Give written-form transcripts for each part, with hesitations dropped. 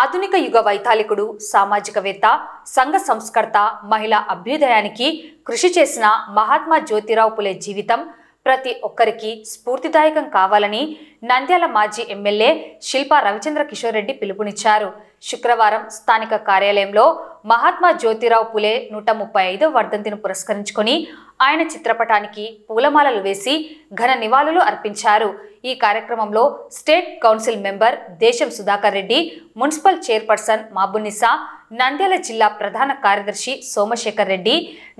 ఆధునిక యుగ వైతాళికుడు, సామాజికవేత్త, సంఘ సంస్కర్త, మహిళా అభ్యుదయానికి కృషి చేసిన మహాత్మా జ్యోతిరావు పులే జీవితం ప్రతి ఒక్కరికి స్ఫూర్తిదాయకం కావాలని నంద్యాల మాజీ ఎమ్మెల్యే శిల్పా రవిచంద్ర కిషోర్ రెడ్డి పిలుపునిచ్చారు. శుక్రవారం స్థానిక కార్యాలయంలో మహాత్మా జ్యోతిరావు పులే 135వ వర్ధంతిని పురస్కరించుకొని ఆయన చిత్రపటానికి పూలమాలలు వేసి ఘన నివాళులు అర్పించారు. ఈ కార్యక్రమంలో స్టేట్ కౌన్సిల్ మెంబర్ దేశం సుధాకర్ రెడ్డి, మున్సిపల్ చైర్పర్సన్ మాబునిసా, నంద్యాల జిల్లా ప్రధాన కార్యదర్శి సోమశేఖర్ రెడ్డి,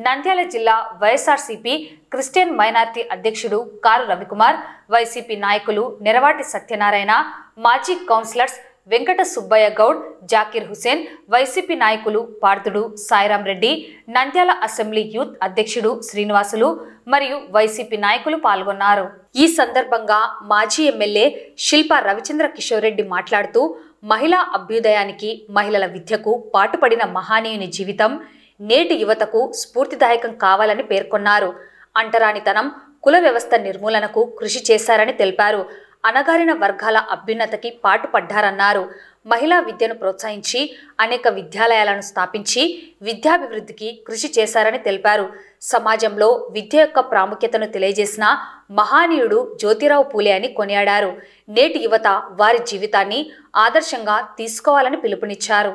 నంద్యాల జిల్లా వైఎస్ఆర్సీపీ క్రిస్టియన్ మైనార్టీ అధ్యక్షుడు కారు రవికుమార్, వైసీపీ నాయకులు నెరవాటి సత్యనారాయణ, మాజీ కౌన్సిలర్స్ వెంకట సుబ్బయ్య గౌడ్, జాకీర్ హుసేన్, వైసీపీ నాయకులు పార్థుడు సాయిరాం రెడ్డి, నంద్యాల అసెంబ్లీ యూత్ అధ్యక్షుడు శ్రీనివాసులు మరియు వైసీపీ నాయకులు పాల్గొన్నారు. ఈ సందర్భంగా మాజీ ఎమ్మెల్యే శిల్పా రవిచంద్ర కిషోర్ రెడ్డి మాట్లాడుతూ మహిళా అభ్యుదయానికి, మహిళల విద్యకు పాటుపడిన మహానీయుని జీవితం నేటి యువతకు స్ఫూర్తిదాయకం కావాలని పేర్కొన్నారు. అంటరానితనం, కుల వ్యవస్థ నిర్మూలనకు కృషి చేశారని తెలిపారు. అణగారిన వర్గాల అభ్యున్నతికి పాటుపడ్డారన్నారు. మహిళా విద్యను ప్రోత్సహించి అనేక విద్యాలయాలను స్థాపించి విద్యాభివృద్ధికి కృషి చేశారని తెలిపారు. సమాజంలో విద్య యొక్క ప్రాముఖ్యతను తెలియజేసిన మహానీయుడు జ్యోతిరావు పూలే అని కొనియాడారు. నేటి యువత వారి జీవితాన్ని ఆదర్శంగా తీసుకోవాలని పిలుపునిచ్చారు.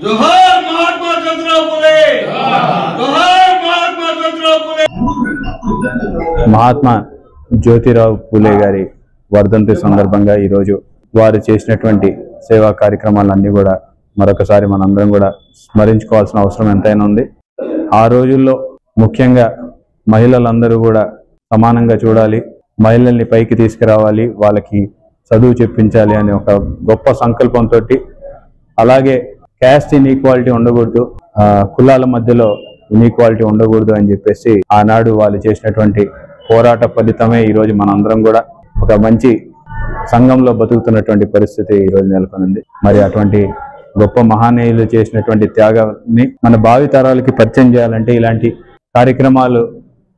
जोहार महात्मा ज्योतिराव फुले, जोहार महात्मा ज्योतिराव फुले। మహాత్మా జ్యోతిరావు పూలే గారి వర్ధంతి సందర్భంగా ఈరోజు వారు చేసినటువంటి సేవా కార్యక్రమాలన్నీ కూడా మరొకసారి మనందరం కూడా స్మరించుకోవాల్సిన అవసరం ఎంతైనా ఉంది. ఆ రోజుల్లో ముఖ్యంగా మహిళలందరూ కూడా సమానంగా చూడాలి, మహిళల్ని పైకి తీసుకురావాలి, వాళ్ళకి చదువు చెప్పించాలి అనే ఒక గొప్ప సంకల్పంతో, అలాగే క్యాస్ట్ ఇన్ఈక్వాలిటీ ఉండకూడదు, కులాల మధ్యలో ఇన్ఈక్వాలిటీ ఉండకూడదు అని చెప్పేసి ఆనాడు వాళ్ళు చేసినటువంటి పోరాట ఫలితమే ఈరోజు మనందరం కూడా ఒక మంచి సంఘంలో బతుకుతున్నటువంటి పరిస్థితి ఈరోజు నెలకొనింది. మరి అటువంటి గొప్ప మహానీయులు చేసినటువంటి త్యాగాన్ని మన భావి తరాలకి పరిచయం చేయాలంటే ఇలాంటి కార్యక్రమాలు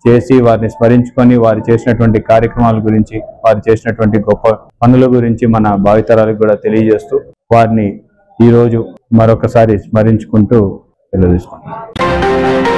చేసి వారిని స్మరించుకొని వారు చేసినటువంటి కార్యక్రమాల గురించి, వారు చేసినటువంటి గొప్ప పనుల గురించి మన భావితరాలకు కూడా తెలియజేస్తూ వారిని ఈరోజు మరొకసారి స్మరించుకుంటూ సెలవు తీసుకుంటున్నాం.